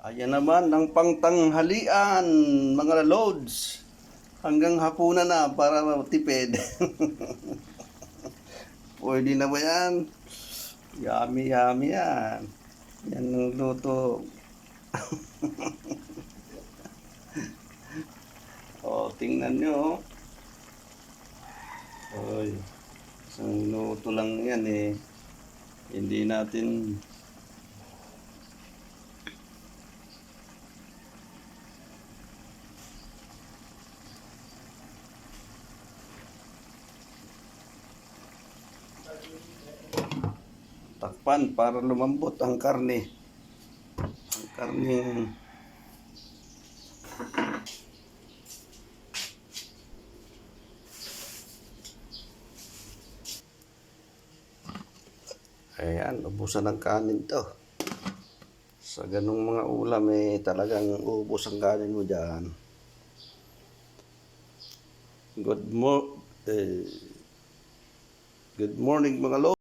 Ayan naman ang pangtanghalian, mga loads. Hanggang hapunan na para matipid. Pwede na ba yan? Yummy, yummy yan. Yan ang luto. O, tingnan nyo. Oy, isang luto lang yan eh. Hindi natin takpan para lumambot ang karne. Ang karning ayan, ubusan ng kanin to. Sa ganung mga ulam eh, talagang ubos ang kanin mo dyan. Good morning mga lods.